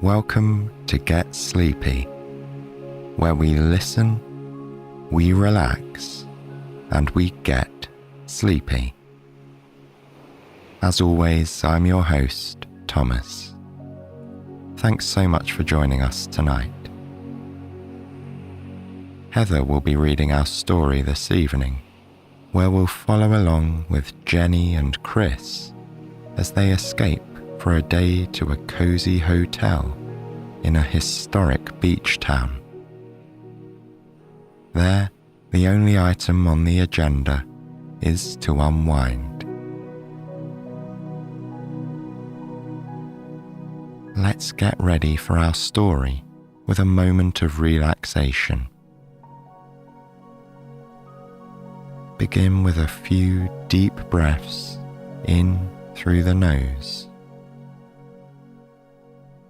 Welcome to Get Sleepy, where we listen, we relax, and we get sleepy. As always, I'm your host, Thomas. Thanks so much for joining us tonight. Heather will be reading our story this evening, where we'll follow along with Jennie and Kris as they escape for a day to a cozy hotel in a historic beach town. There, the only item on the agenda is to unwind. Let's get ready for our story with a moment of relaxation. Begin with a few deep breaths in through the nose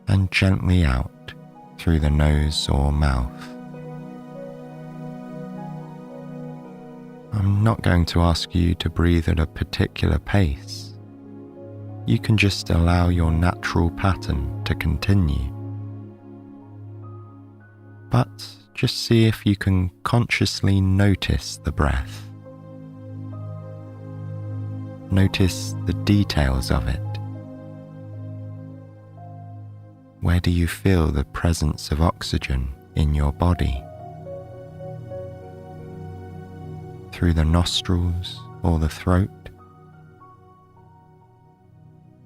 and gently out through the nose or mouth. I'm not going to ask you to breathe at a particular pace. You can just allow your natural pattern to continue. But just see if you can consciously notice the breath. Notice the details of it. Where do you feel the presence of oxygen in your body? Through the nostrils or the throat?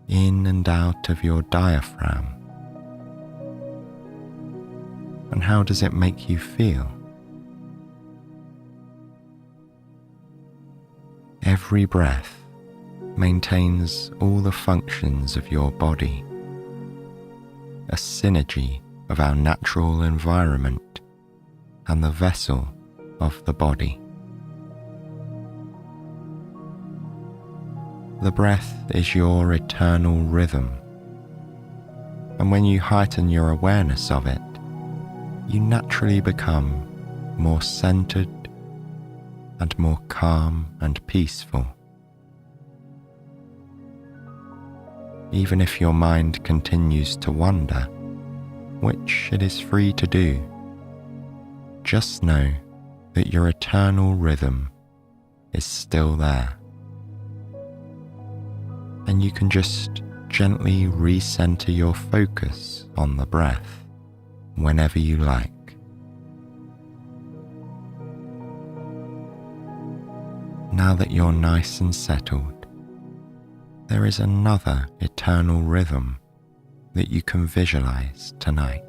In and out of your diaphragm? And how does it make you feel? Every breath maintains all the functions of your body, a synergy of our natural environment and the vessel of the body. The breath is your eternal rhythm, and when you heighten your awareness of it, you naturally become more centered and more calm and peaceful. Even if your mind continues to wander, which it is free to do, just know that your eternal rhythm is still there. And you can just gently recenter your focus on the breath whenever you like. Now that you're nice and settled, there is another eternal rhythm that you can visualize tonight.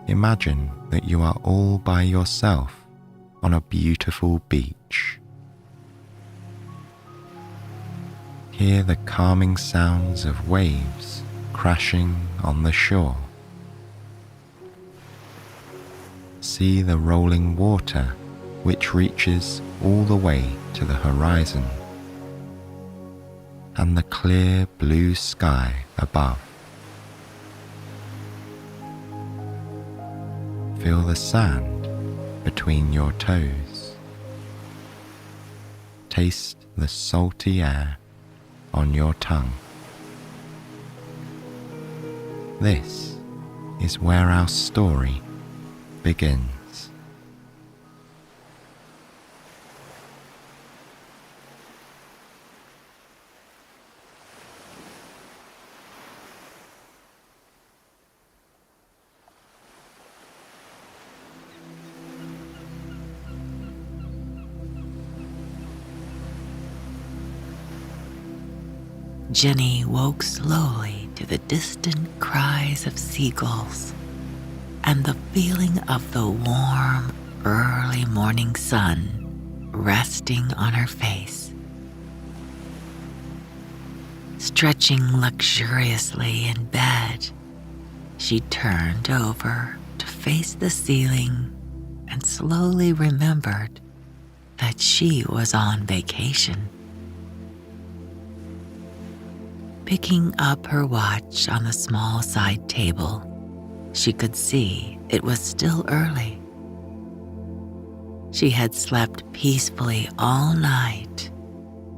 Imagine that you are all by yourself on a beautiful beach. Hear the calming sounds of waves crashing on the shore. See the rolling water which reaches all the way to the horizon, and the clear blue sky above. Feel the sand between your toes. Taste the salty air on your tongue. This is where our story begins. Jennie woke slowly to the distant cries of seagulls and the feeling of the warm, early morning sun resting on her face. Stretching luxuriously in bed, she turned over to face the ceiling and slowly remembered that she was on vacation. Picking up her watch on the small side table, she could see it was still early. She had slept peacefully all night,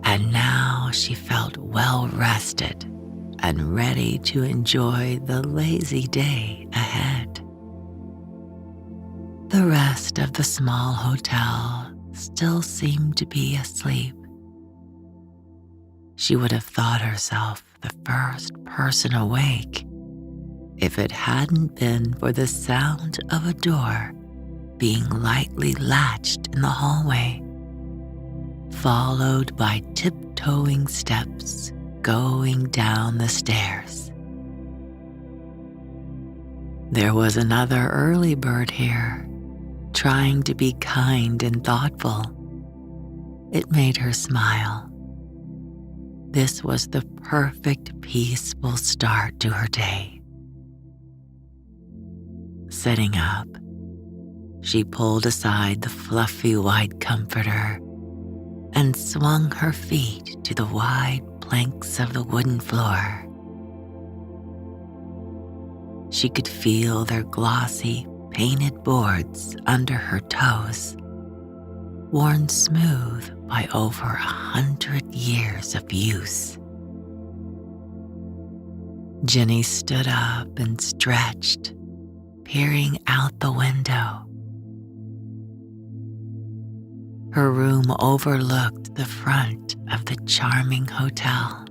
and now she felt well rested and ready to enjoy the lazy day ahead. The rest of the small hotel still seemed to be asleep. She would have thought herself the first person awake if it hadn't been for the sound of a door being lightly latched in the hallway, followed by tiptoeing steps going down the stairs. There was another early bird here, trying to be kind and thoughtful. It made her smile. This was the perfect, peaceful start to her day. Sitting up, she pulled aside the fluffy white comforter and swung her feet to the wide planks of the wooden floor. She could feel their glossy, painted boards under her toes, worn smooth by over 100 years of use. Jennie stood up and stretched, peering out the window. Her room overlooked the front of the charming hotel.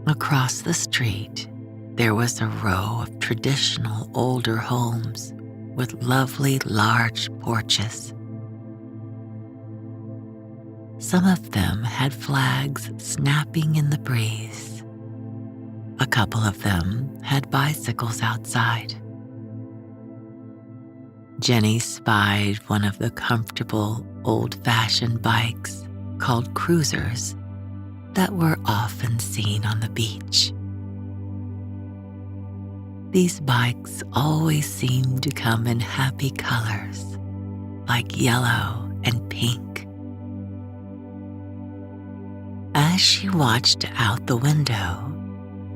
Across the street, there was a row of traditional older homes with lovely large porches. Some of them had flags snapping in the breeze. A couple of them had bicycles outside. Jennie spied one of the comfortable, old-fashioned bikes called cruisers that were often seen on the beach. These bikes always seemed to come in happy colors, like yellow and pink. As she watched out the window,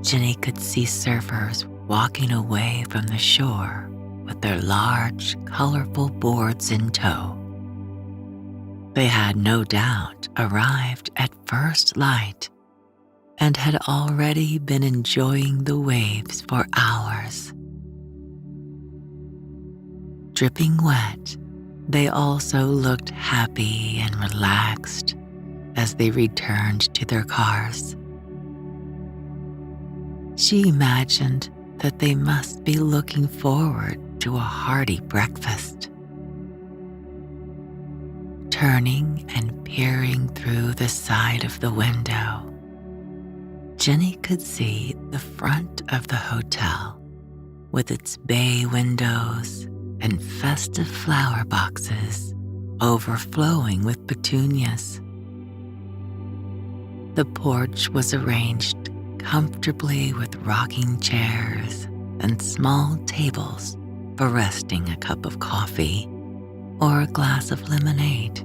Jennie could see surfers walking away from the shore with their large, colorful boards in tow. They had no doubt arrived at first light and had already been enjoying the waves for hours. Dripping wet, they also looked happy and relaxed as they returned to their cars. She imagined that they must be looking forward to a hearty breakfast. Turning and peering through the side of the window, Jennie could see the front of the hotel with its bay windows and festive flower boxes overflowing with petunias. The porch was arranged comfortably with rocking chairs and small tables for resting a cup of coffee or a glass of lemonade.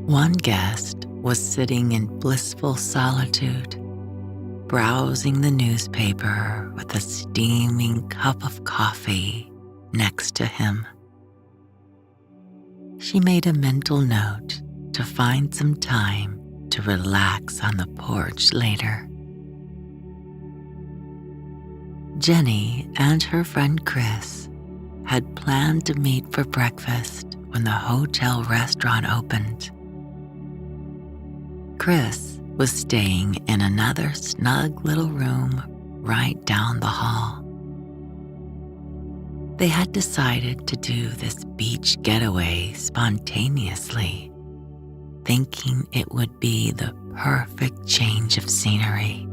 One guest was sitting in blissful solitude, browsing the newspaper with a steaming cup of coffee next to him. She made a mental note to find some time to relax on the porch later. Jennie and her friend Kris had planned to meet for breakfast when the hotel restaurant opened. Kris was staying in another snug little room right down the hall. They had decided to do this beach getaway spontaneously, thinking it would be the perfect change of scenery.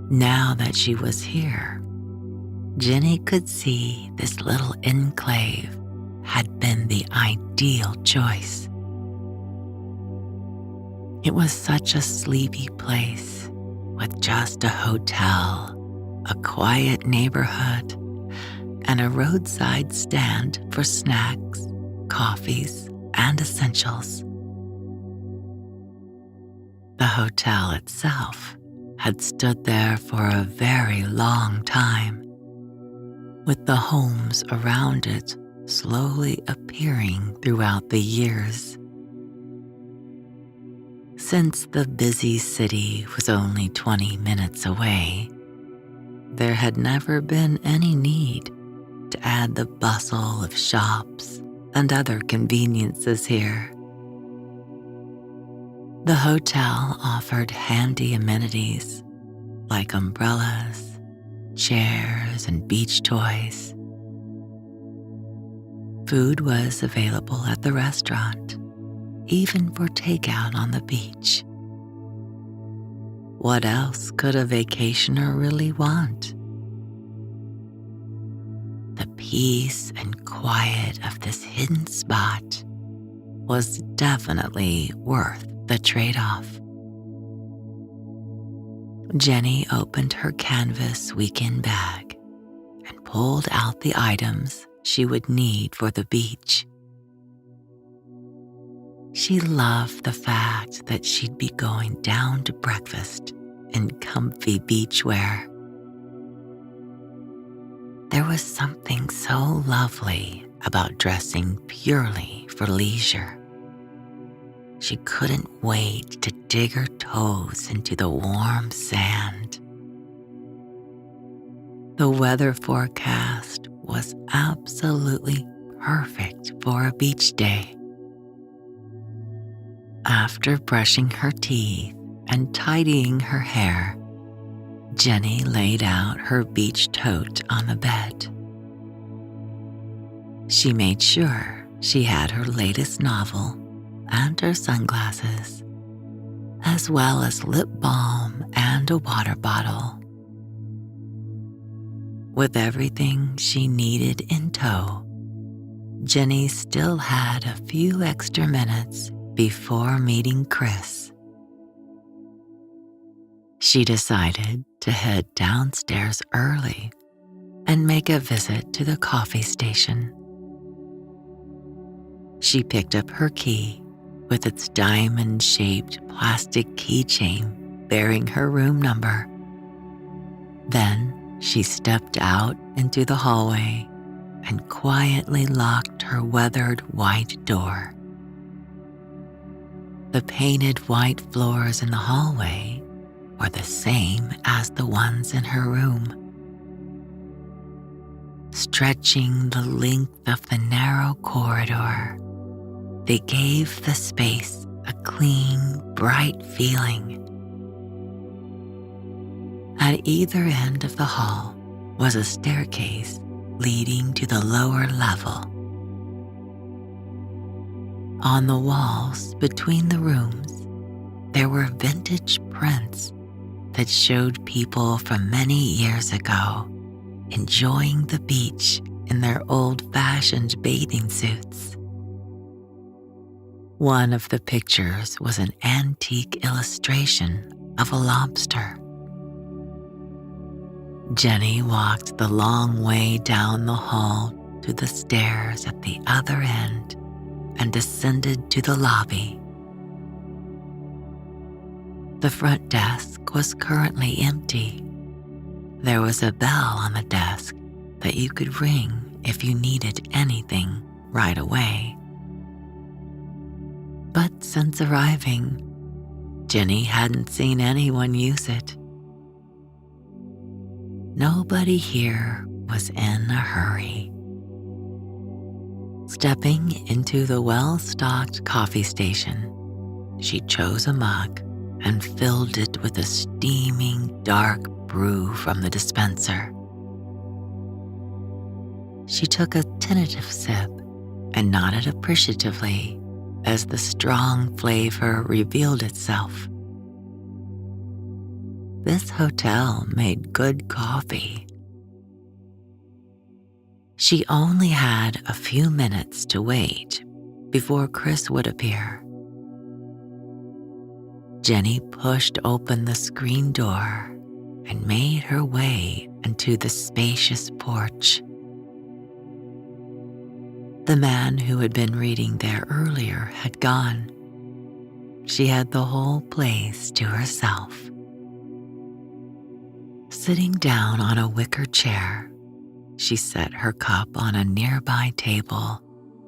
Now that she was here, Jennie could see this little enclave had been the ideal choice. It was such a sleepy place with just a hotel, a quiet neighborhood, and a roadside stand for snacks, coffees, and essentials. The hotel itself had stood there for a very long time, with the homes around it slowly appearing throughout the years. Since the busy city was only 20 minutes away, there had never been any need to add the bustle of shops and other conveniences here. The hotel offered handy amenities like umbrellas, chairs, and beach toys. Food was available at the restaurant, even for takeout on the beach. What else could a vacationer really want? The peace and quiet of this hidden spot was definitely worth the trade-off. Jennie opened her canvas weekend bag and pulled out the items she would need for the beach. She loved the fact that she'd be going down to breakfast in comfy beachwear. There was something so lovely about dressing purely for leisure. She couldn't wait to dig her toes into the warm sand. The weather forecast was absolutely perfect for a beach day. After brushing her teeth and tidying her hair, Jennie laid out her beach tote on the bed. She made sure she had her latest novel and her sunglasses, as well as lip balm and a water bottle. With everything she needed in tow, Jennie still had a few extra minutes before meeting Kris. She decided to head downstairs early and make a visit to the coffee station. She picked up her key with its diamond-shaped plastic keychain bearing her room number. Then she stepped out into the hallway and quietly locked her weathered white door. The painted white floors in the hallway were the same as the ones in her room. Stretching the length of the narrow corridor, they gave the space a clean, bright feeling. At either end of the hall was a staircase leading to the lower level. On the walls between the rooms, there were vintage prints that showed people from many years ago enjoying the beach in their old-fashioned bathing suits. One of the pictures was an antique illustration of a lobster. Jennie walked the long way down the hall to the stairs at the other end and descended to the lobby. The front desk was currently empty. There was a bell on the desk that you could ring if you needed anything right away. But since arriving, Jennie hadn't seen anyone use it. Nobody here was in a hurry. Stepping into the well-stocked coffee station, she chose a mug and filled it with a steaming dark brew from the dispenser. She took a tentative sip and nodded appreciatively as the strong flavor revealed itself. This hotel made good coffee. She only had a few minutes to wait before Kris would appear. Jennie pushed open the screen door and made her way into the spacious porch. The man who had been reading there earlier had gone. She had the whole place to herself. Sitting down on a wicker chair, she set her cup on a nearby table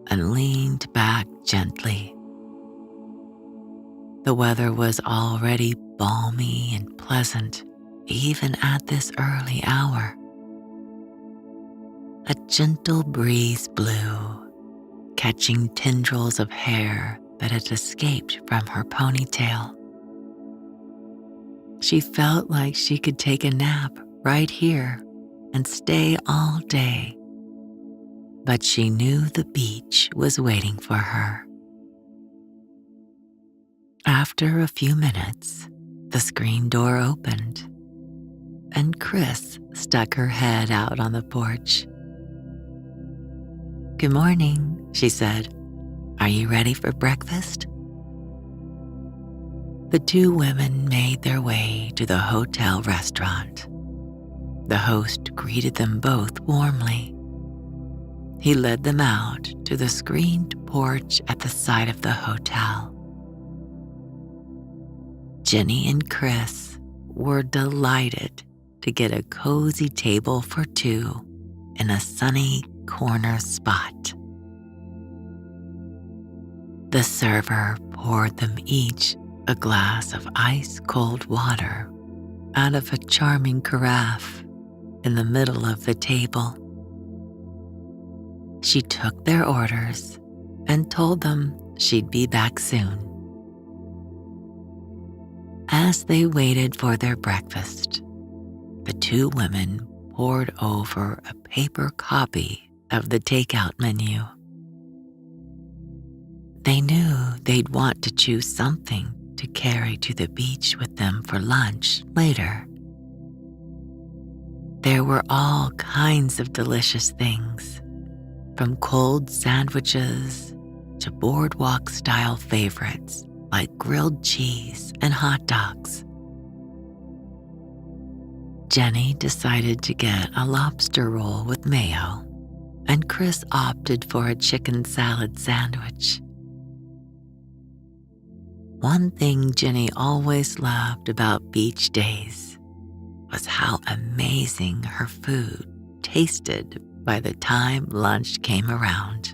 and leaned back gently. The weather was already balmy and pleasant, even at this early hour. A gentle breeze blew, catching tendrils of hair that had escaped from her ponytail. She felt like she could take a nap right here and stay all day, but she knew the beach was waiting for her. After a few minutes, the screen door opened, and Kris stuck her head out on the porch. "Good morning," she said. "Are you ready for breakfast?" The two women made their way to the hotel restaurant. The host greeted them both warmly. He led them out to the screened porch at the side of the hotel. Jennie and Kris were delighted to get a cozy table for two in a sunny corner spot. The server poured them each a glass of ice-cold water out of a charming carafe in the middle of the table. She took their orders and told them she'd be back soon. As they waited for their breakfast, the two women pored over a paper copy of the takeout menu. They knew they'd want to choose something to carry to the beach with them for lunch later. There were all kinds of delicious things, from cold sandwiches to boardwalk-style favorites like grilled cheese and hot dogs. Jennie decided to get a lobster roll with mayo, and Kris opted for a chicken salad sandwich. One thing Jennie always loved about beach days was how amazing her food tasted by the time lunch came around.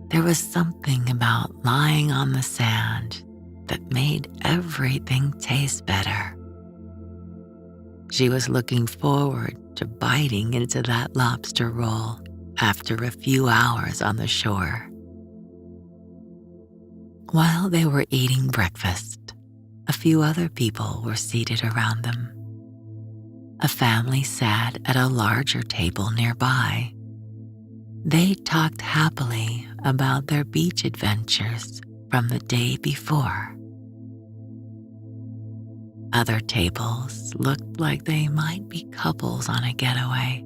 There was something about lying on the sand that made everything taste better. She was looking forward to biting into that lobster roll after a few hours on the shore. While they were eating breakfast, a few other people were seated around them. A family sat at a larger table nearby. They talked happily about their beach adventures from the day before. Other tables looked like they might be couples on a getaway,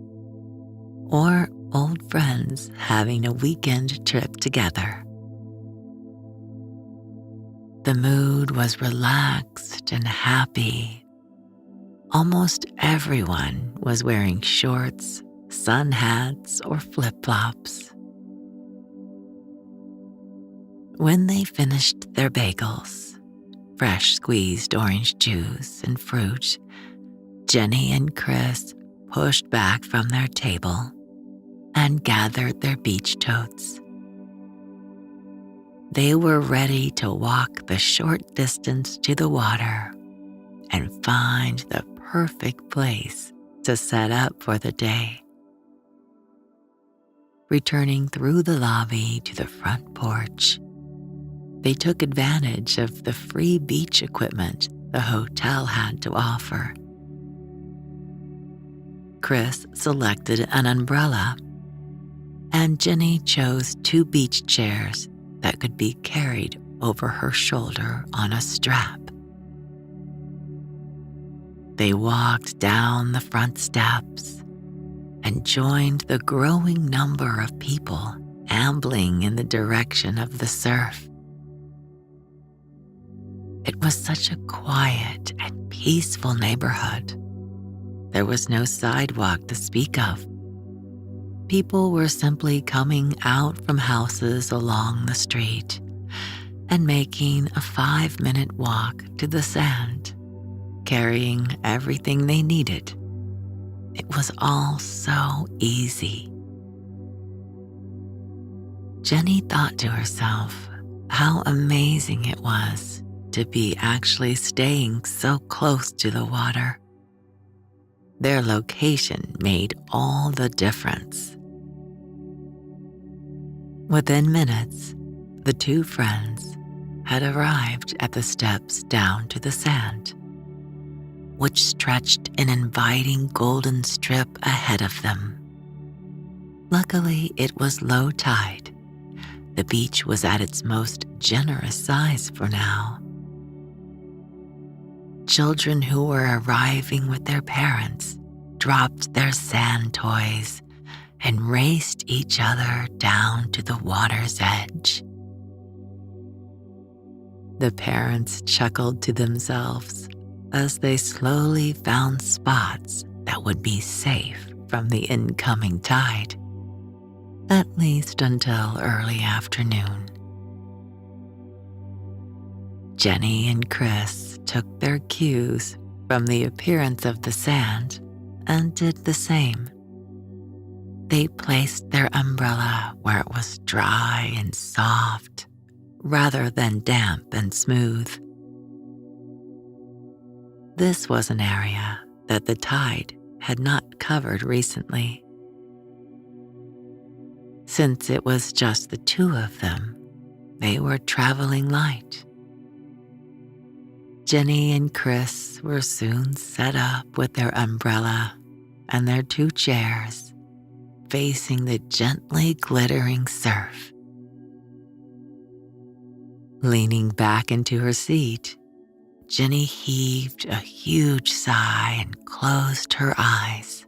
or old friends having a weekend trip together. The mood was relaxed and happy. Almost everyone was wearing shorts, sun hats, or flip-flops. When they finished their bagels, fresh squeezed orange juice, and fruit, Jennie and Kris pushed back from their table and gathered their beach totes. They were ready to walk the short distance to the water and find the perfect place to set up for the day. Returning through the lobby to the front porch, they took advantage of the free beach equipment the hotel had to offer. Kris selected an umbrella, and Jennie chose 2 beach chairs that could be carried over her shoulder on a strap. They walked down the front steps and joined the growing number of people ambling in the direction of the surf. It was such a quiet and peaceful neighborhood. There was no sidewalk to speak of. People were simply coming out from houses along the street and making a 5-minute walk to the sand, carrying everything they needed. It was all so easy. Jennie thought to herself how amazing it was to be actually staying so close to the water. Their location made all the difference. Within minutes, the two friends had arrived at the steps down to the sand, which stretched an inviting golden strip ahead of them. Luckily, it was low tide. The beach was at its most generous size for now. Children who were arriving with their parents dropped their sand toys and raced each other down to the water's edge. The parents chuckled to themselves as they slowly found spots that would be safe from the incoming tide, at least until early afternoon. Jennie and Kris took their cues from the appearance of the sand and did the same. They placed their umbrella where it was dry and soft, rather than damp and smooth. This was an area that the tide had not covered recently. Since it was just the two of them, they were traveling light. Jennie and Kris were soon set up with their umbrella and their two chairs, facing the gently glittering surf. Leaning back into her seat, Jennie heaved a huge sigh and closed her eyes.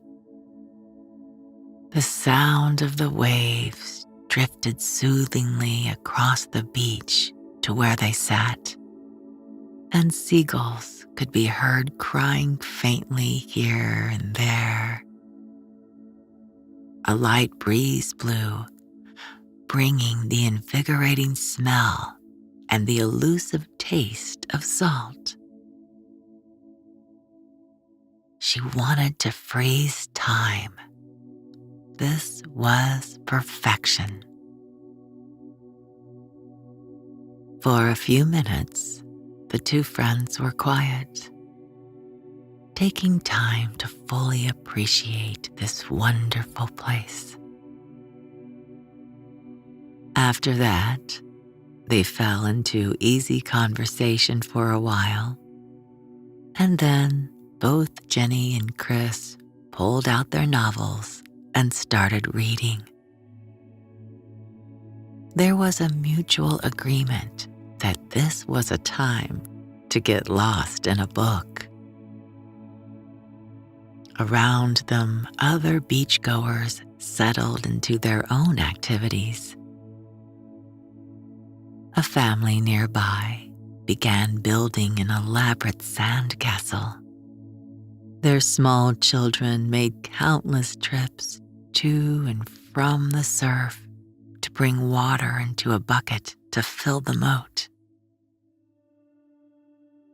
The sound of the waves drifted soothingly across the beach to where they sat, and seagulls could be heard crying faintly here and there. A light breeze blew, bringing the invigorating smell and the elusive taste of salt. She wanted to freeze time. This was perfection. For a few minutes, the two friends were quiet, taking time to fully appreciate this wonderful place. After that, they fell into easy conversation for a while, and then both Jennie and Kris pulled out their novels and started reading. There was a mutual agreement that this was a time to get lost in a book. Around them, other beachgoers settled into their own activities. A family nearby began building an elaborate sand castle. Their small children made countless trips to and from the surf to bring water into a bucket to fill the moat.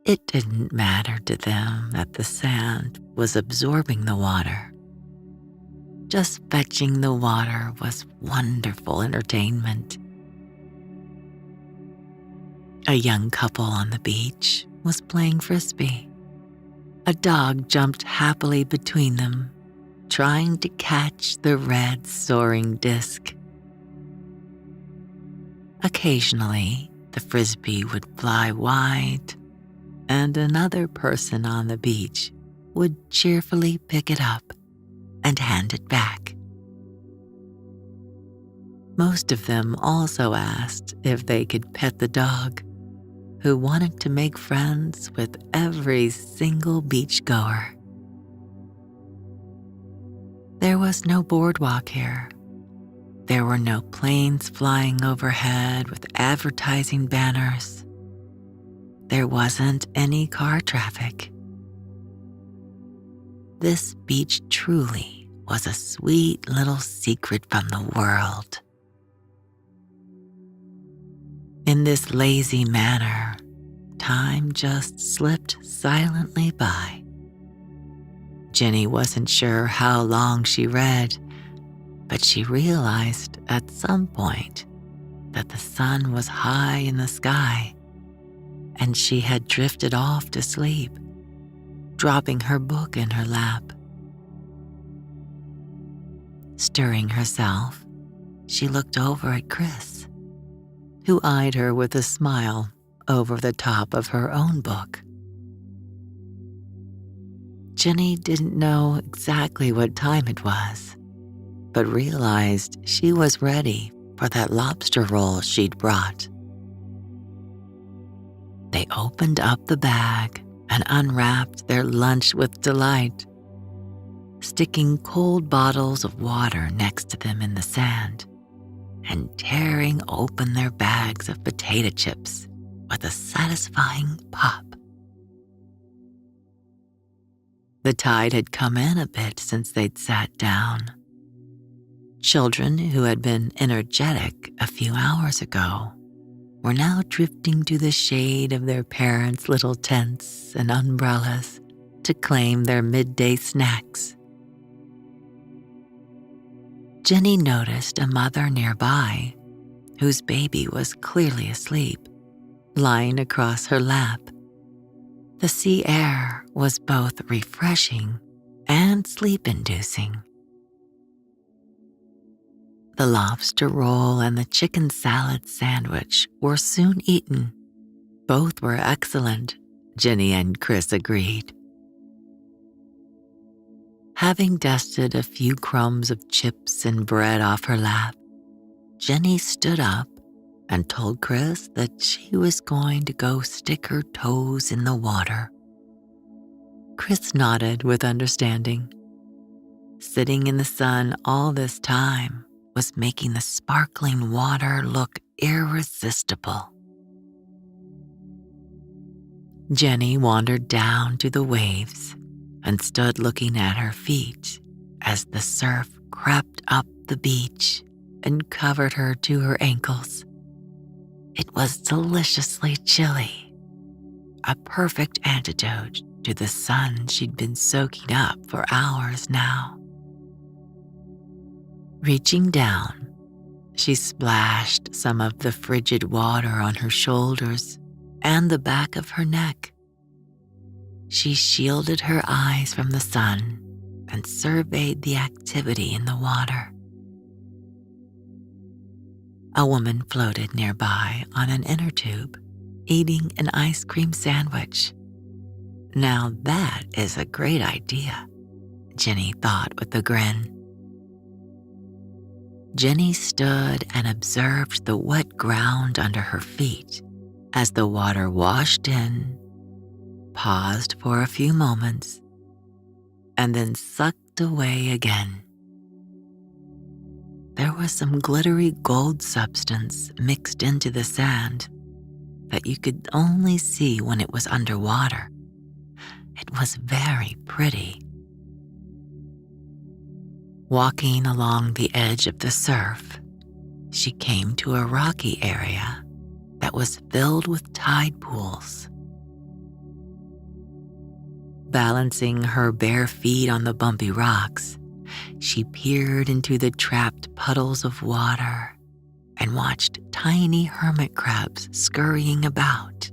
It didn't matter to them that the sand was absorbing the water. Just fetching the water was wonderful entertainment. A young couple on the beach was playing frisbee. A dog jumped happily between them, trying to catch the red soaring disc. Occasionally, the frisbee would fly wide, and another person on the beach would cheerfully pick it up and hand it back. Most of them also asked if they could pet the dog, who wanted to make friends with every single beachgoer. There was no boardwalk here. There were no planes flying overhead with advertising banners. There wasn't any car traffic. This beach truly was a sweet little secret from the world. In this lazy manner, time just slipped silently by. Jennie wasn't sure how long she read, but she realized at some point that the sun was high in the sky, and she had drifted off to sleep, dropping her book in her lap. Stirring herself, she looked over at Kris, who eyed her with a smile over the top of her own book. Jennie didn't know exactly what time it was, but realized she was ready for that lobster roll she'd brought. They opened up the bag and unwrapped their lunch with delight, sticking cold bottles of water next to them in the sand and tearing open their bags of potato chips with a satisfying pop. The tide had come in a bit since they'd sat down. Children who had been energetic a few hours ago were now drifting to the shade of their parents' little tents and umbrellas to claim their midday snacks. Jennie noticed a mother nearby whose baby was clearly asleep, lying across her lap. The sea air was both refreshing and sleep-inducing. The lobster roll and the chicken salad sandwich were soon eaten. Both were excellent, Jennie and Kris agreed. Having dusted a few crumbs of chips and bread off her lap, Jennie stood up and told Kris that she was going to go stick her toes in the water. Kris nodded with understanding. Sitting in the sun all this time was making the sparkling water look irresistible. Jennie wandered down to the waves and stood looking at her feet as the surf crept up the beach and covered her to her ankles. It was deliciously chilly, a perfect antidote to the sun she'd been soaking up for hours now. Reaching down, she splashed some of the frigid water on her shoulders and the back of her neck. She shielded her eyes from the sun and surveyed the activity in the water. A woman floated nearby on an inner tube, eating an ice cream sandwich. Now that is a great idea, Jennie thought with a grin. Jennie stood and observed the wet ground under her feet as the water washed in, paused for a few moments, and then sucked away again. There was some glittery gold substance mixed into the sand that you could only see when it was underwater. It was very pretty. Walking along the edge of the surf, she came to a rocky area that was filled with tide pools. Balancing her bare feet on the bumpy rocks, she peered into the trapped puddles of water and watched tiny hermit crabs scurrying about.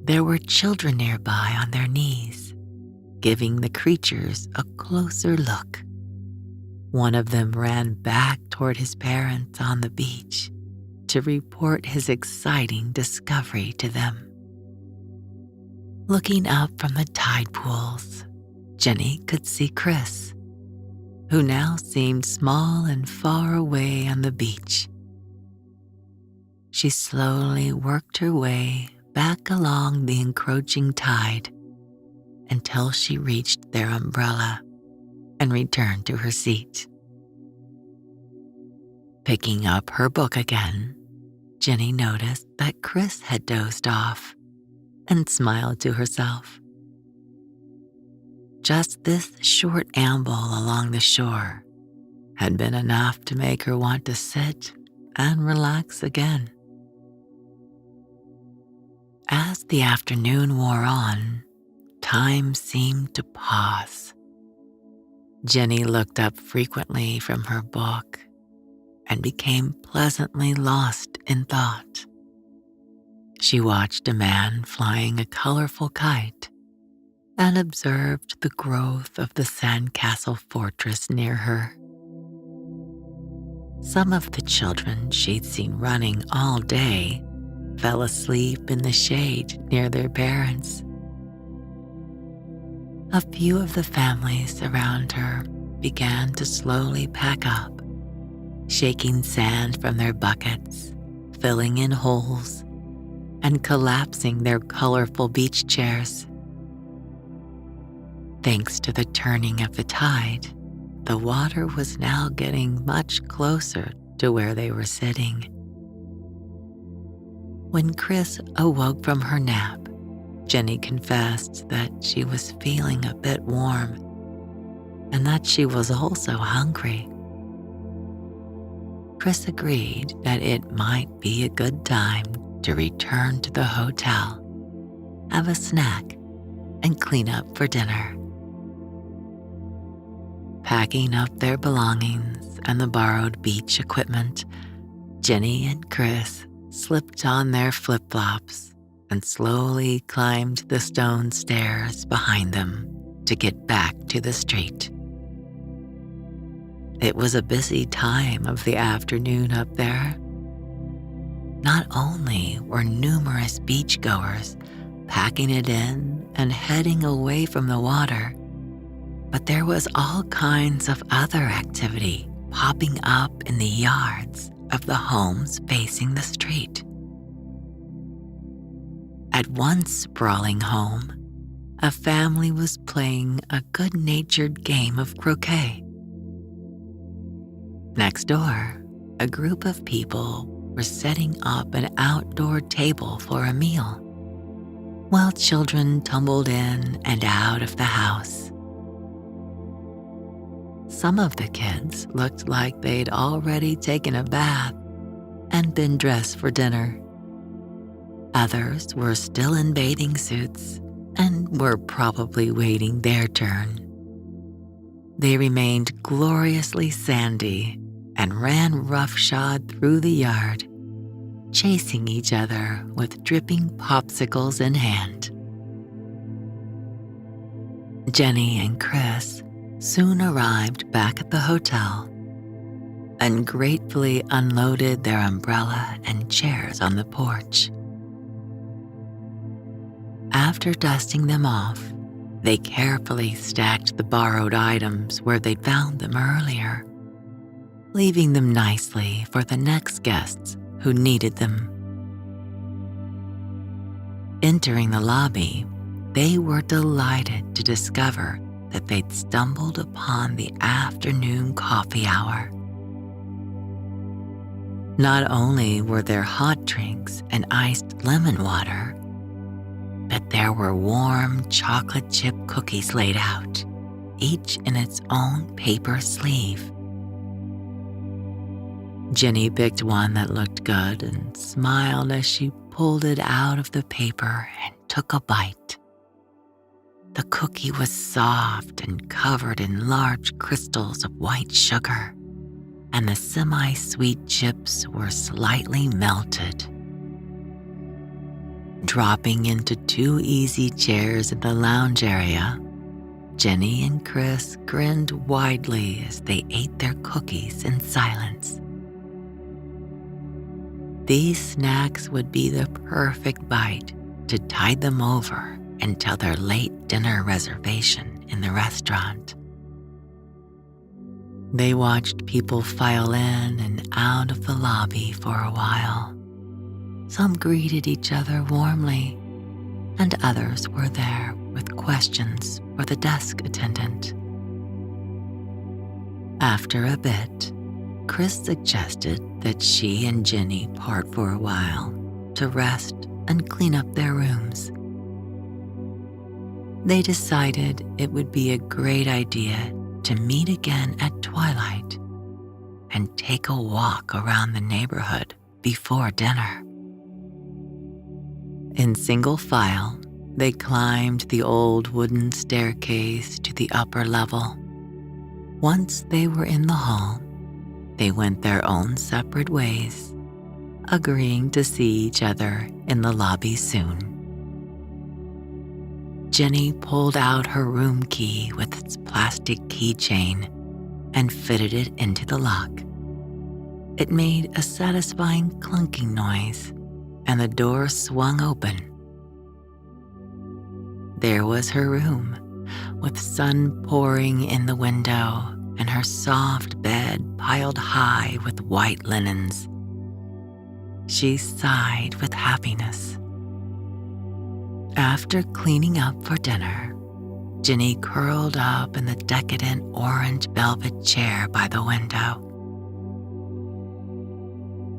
There were children nearby on their knees, giving the creatures a closer look. One of them ran back toward his parents on the beach to report his exciting discovery to them. Looking up from the tide pools, Jennie could see Kris, who now seemed small and far away on the beach. She slowly worked her way back along the encroaching tide until she reached their umbrella and returned to her seat. Picking up her book again, Jennie noticed that Kris had dozed off and smiled to herself. Just this short amble along the shore had been enough to make her want to sit and relax again. As the afternoon wore on, time seemed to pause. Jennie looked up frequently from her book and became pleasantly lost in thought. She watched a man flying a colorful kite and observed the growth of the sandcastle fortress near her. Some of the children she'd seen running all day fell asleep in the shade near their parents. A few of the families around her began to slowly pack up, shaking sand from their buckets, filling in holes, and collapsing their colorful beach chairs. Thanks to the turning of the tide, the water was now getting much closer to where they were sitting. When Kris awoke from her nap, Jennie confessed that she was feeling a bit warm and that she was also hungry. Kris agreed that it might be a good time to return to the hotel, have a snack, and clean up for dinner. Packing up their belongings and the borrowed beach equipment, Jennie and Kris slipped on their flip-flops and slowly climbed the stone stairs behind them to get back to the street. It was a busy time of the afternoon up there. Not only were numerous beachgoers packing it in and heading away from the water, but there was all kinds of other activity popping up in the yards of the homes facing the street. At one sprawling home, a family was playing a good-natured game of croquet. Next door, a group of people were setting up an outdoor table for a meal, while children tumbled in and out of the house. Some of the kids looked like they'd already taken a bath and been dressed for dinner. Others were still in bathing suits and were probably waiting their turn. They remained gloriously sandy and ran roughshod through the yard, chasing each other with dripping popsicles in hand. Jennie and Kris soon arrived back at the hotel and gratefully unloaded their umbrella and chairs on the porch. After dusting them off, they carefully stacked the borrowed items where they'd found them earlier, leaving them nicely for the next guests who needed them. Entering the lobby, they were delighted to discover that they'd stumbled upon the afternoon coffee hour. Not only were there hot drinks and iced lemon water, but there were warm chocolate chip cookies laid out, each in its own paper sleeve. Jennie picked one that looked good and smiled as she pulled it out of the paper and took a bite. The cookie was soft and covered in large crystals of white sugar, and the semi-sweet chips were slightly melted. Dropping into two easy chairs in the lounge area, Jennie and Kris grinned widely as they ate their cookies in silence. These snacks would be the perfect bite to tide them over until their late dinner reservation in the restaurant. They watched people file in and out of the lobby for a while. Some greeted each other warmly, and others were there with questions for the desk attendant. After a bit, Kris suggested that she and Jennie part for a while to rest and clean up their rooms. They decided it would be a great idea to meet again at twilight and take a walk around the neighborhood before dinner. In single file, they climbed the old wooden staircase to the upper level. Once they were in the hall, they went their own separate ways, agreeing to see each other in the lobby soon. Jennie pulled out her room key with its plastic keychain and fitted it into the lock. It made a satisfying clunking noise, and the door swung open. There was her room, with sun pouring in the window and her soft bed piled high with white linens. She sighed with happiness. After cleaning up for dinner, Jennie curled up in the decadent orange velvet chair by the window.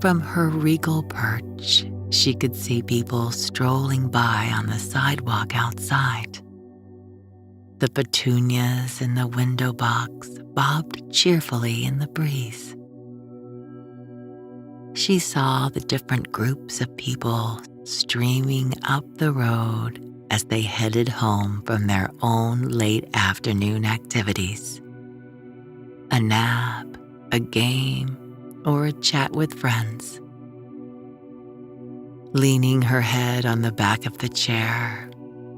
From her regal perch, she could see people strolling by on the sidewalk outside. The petunias in the window box bobbed cheerfully in the breeze. She saw the different groups of people streaming up the road as they headed home from their own late afternoon activities. A nap, a game, or a chat with friends. Leaning her head on the back of the chair,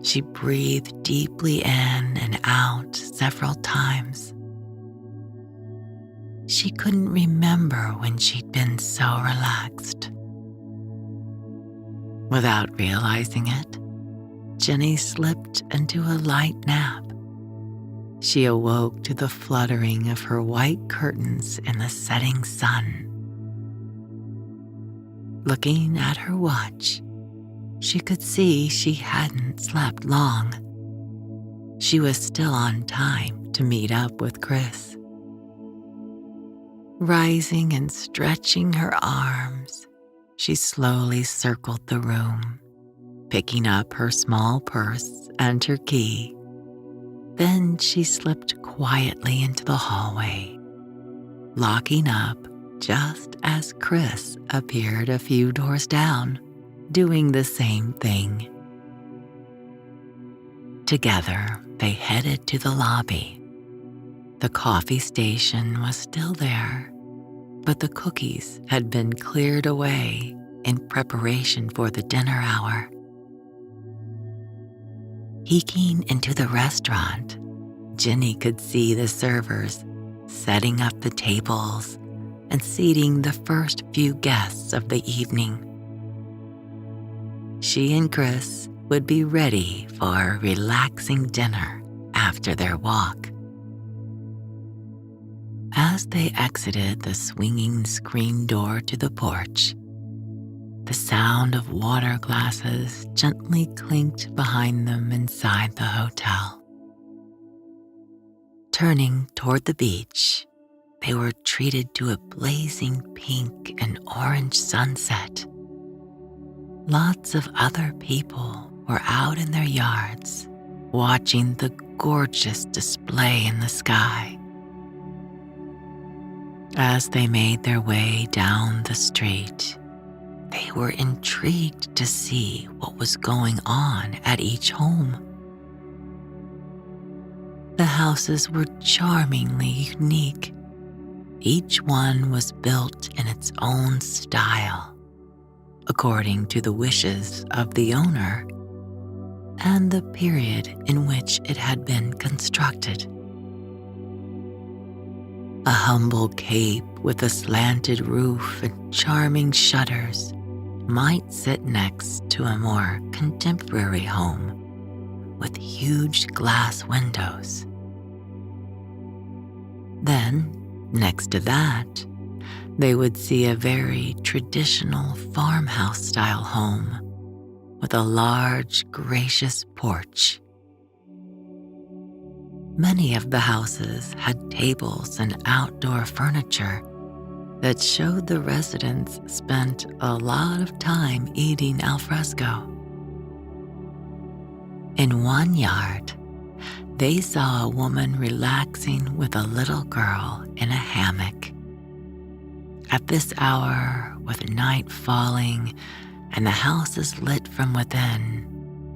she breathed deeply in and out several times. She couldn't remember when she'd been so relaxed. Without realizing it, Jennie slipped into a light nap. She awoke to the fluttering of her white curtains in the setting sun. Looking at her watch, she could see she hadn't slept long. She was still on time to meet up with Kris. Rising and stretching her arms, she slowly circled the room, picking up her small purse and her key. Then she slipped quietly into the hallway, locking up just as Kris appeared a few doors down, doing the same thing. Together, they headed to the lobby. The coffee station was still there, but the cookies had been cleared away in preparation for the dinner hour. Peeking into the restaurant, Jennie could see the servers setting up the tables and seating the first few guests of the evening. She and Kris would be ready for a relaxing dinner after their walk. As they exited the swinging screen door to the porch, the sound of water glasses gently clinked behind them inside the hotel. Turning toward the beach, they were treated to a blazing pink and orange sunset. Lots of other people were out in their yards, watching the gorgeous display in the sky. As they made their way down the street, they were intrigued to see what was going on at each home. The houses were charmingly unique. Each one was built in its own style, according to the wishes of the owner and the period in which it had been constructed. A humble cape with a slanted roof and charming shutters might sit next to a more contemporary home with huge glass windows. Then, next to that, they would see a very traditional farmhouse-style home with a large, gracious porch. Many of the houses had tables and outdoor furniture that showed the residents spent a lot of time eating al fresco. In one yard, they saw a woman relaxing with a little girl in a hammock. At this hour, with night falling and the houses lit from within,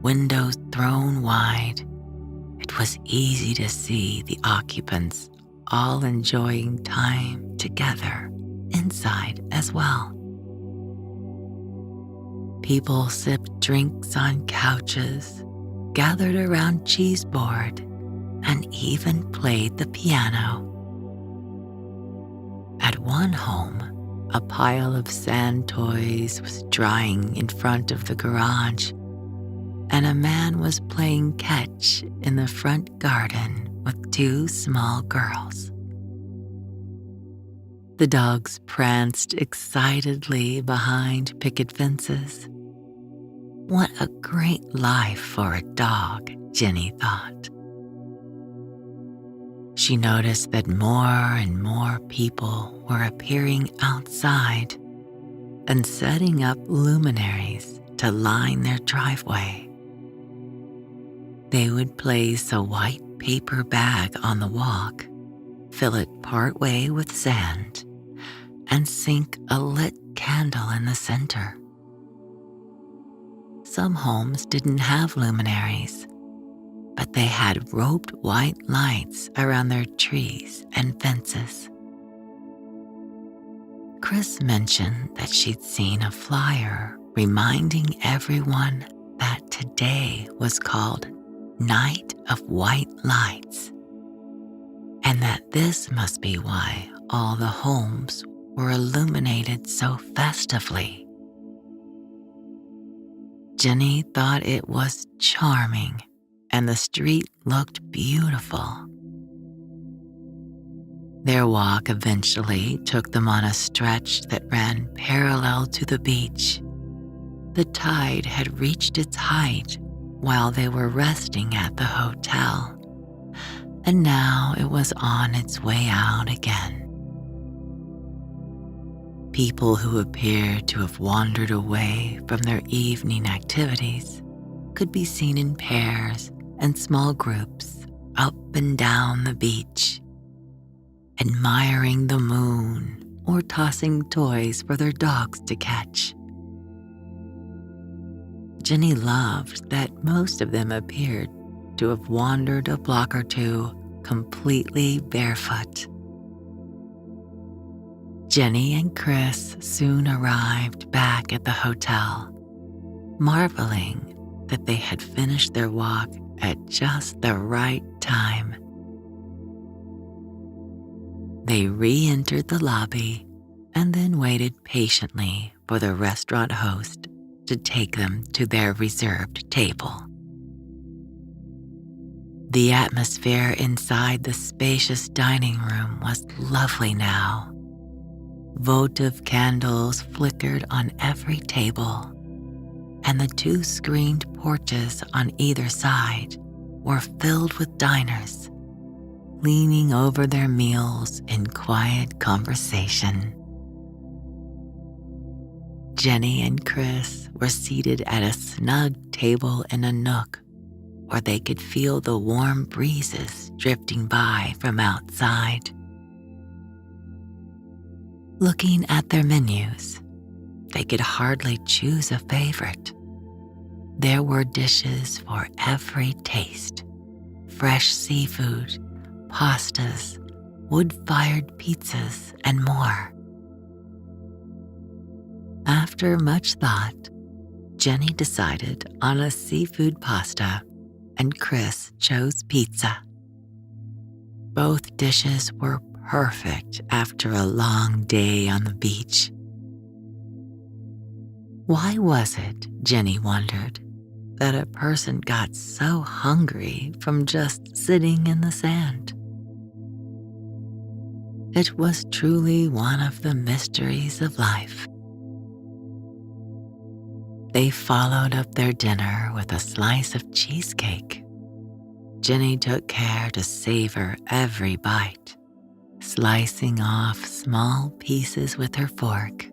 windows thrown wide, it was easy to see the occupants all enjoying time together inside as well. People sipped drinks on couches, gathered around cheese board, and even played the piano. At one home, a pile of sand toys was drying in front of the garage, and a man was playing catch in the front garden with two small girls. The dogs pranced excitedly behind picket fences. What a great life for a dog, Jennie thought. She noticed that more and more people were appearing outside and setting up luminaries to line their driveway. They would place a white paper bag on the walk, fill it partway with sand, and sink a lit candle in the center. Some homes didn't have luminaries, but they had roped white lights around their trees and fences. Kris mentioned that she'd seen a flyer reminding everyone that today was called Night of White Lights, and that this must be why all the homes were illuminated so festively. Jennie thought it was charming, and the street looked beautiful. Their walk eventually took them on a stretch that ran parallel to the beach. The tide had reached its height while they were resting at the hotel, and now it was on its way out again. People who appeared to have wandered away from their evening activities could be seen in pairs and small groups up and down the beach, admiring the moon or tossing toys for their dogs to catch. Jennie loved that most of them appeared to have wandered a block or two completely barefoot. Jennie and Kris soon arrived back at the hotel, marveling that they had finished their walk at just the right time. They re-entered the lobby and then waited patiently for the restaurant host to take them to their reserved table. The atmosphere inside the spacious dining room was lovely now. Votive candles flickered on every table, and the two screened porches on either side were filled with diners, leaning over their meals in quiet conversation. Jennie and Kris were seated at a snug table in a nook where they could feel the warm breezes drifting by from outside. Looking at their menus, they could hardly choose a favorite. There were dishes for every taste: fresh seafood, pastas, wood-fired pizzas, and more. After much thought, Jennie decided on a seafood pasta, and Kris chose pizza. Both dishes were perfect after a long day on the beach. Why was it, Jennie wondered, that a person got so hungry from just sitting in the sand? It was truly one of the mysteries of life. They followed up their dinner with a slice of cheesecake. Jennie took care to savor every bite, slicing off small pieces with her fork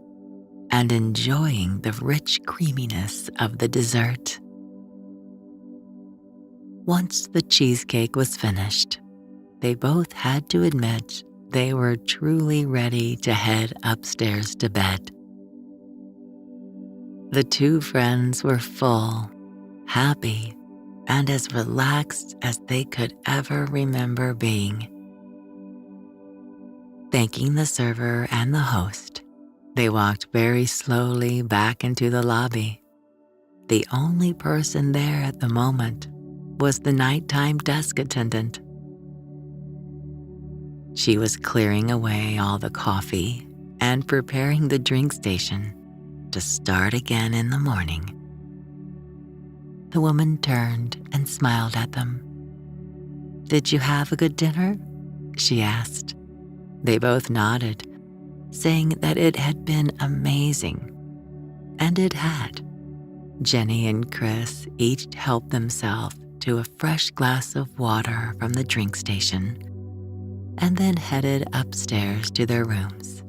and enjoying the rich creaminess of the dessert. Once the cheesecake was finished, they both had to admit they were truly ready to head upstairs to bed. The two friends were full, happy, and as relaxed as they could ever remember being. Thanking the server and the host, They walked very slowly back into the lobby. The only person there at the moment was the nighttime desk attendant. She was clearing away all the coffee and preparing the drink station to start again in the morning. The woman turned and smiled at them. "Did you have a good dinner?" she asked. They both nodded, saying that it had been amazing. And it had. Jennie and Kris each helped themselves to a fresh glass of water from the drink station and then headed upstairs to their rooms.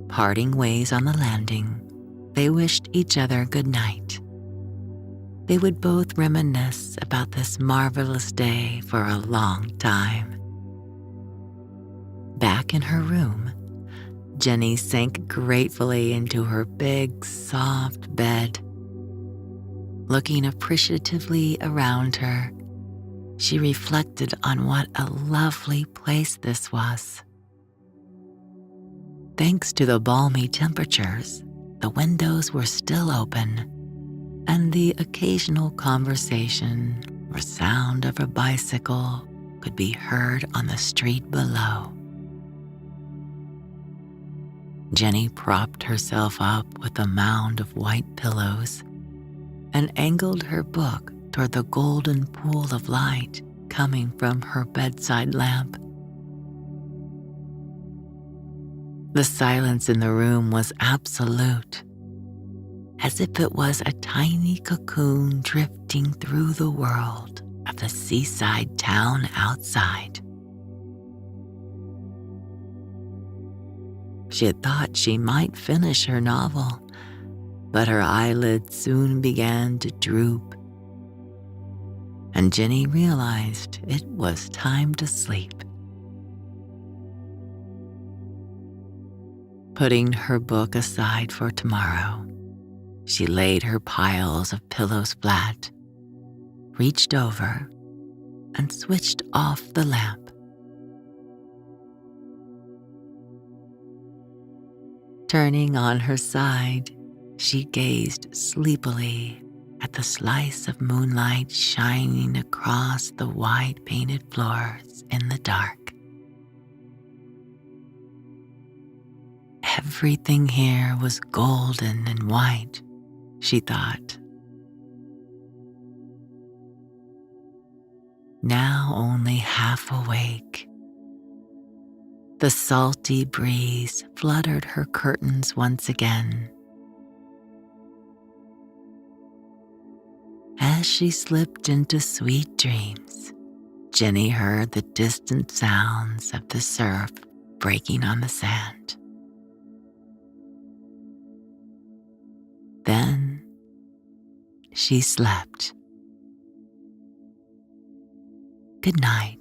Parting ways on the landing, they wished each other good night. They would both reminisce about this marvelous day for a long time. Back in her room, Jennie sank gratefully into her big, soft bed. Looking appreciatively around her, she reflected on what a lovely place this was. Thanks to the balmy temperatures, the windows were still open, and the occasional conversation or sound of a bicycle could be heard on the street below. Jennie propped herself up with a mound of white pillows and angled her book toward the golden pool of light coming from her bedside lamp. The silence in the room was absolute, as if it was a tiny cocoon drifting through the world of the seaside town outside. She had thought she might finish her novel, but her eyelids soon began to droop, and Jennie realized it was time to sleep. Putting her book aside for tomorrow, she laid her piles of pillows flat, reached over, and switched off the lamp. Turning on her side, she gazed sleepily at the slice of moonlight shining across the white painted floors in the dark. Everything here was golden and white, she thought. Now only half awake, the salty breeze fluttered her curtains once again. As she slipped into sweet dreams, Jennie heard the distant sounds of the surf breaking on the sand. Then she slept. Good night.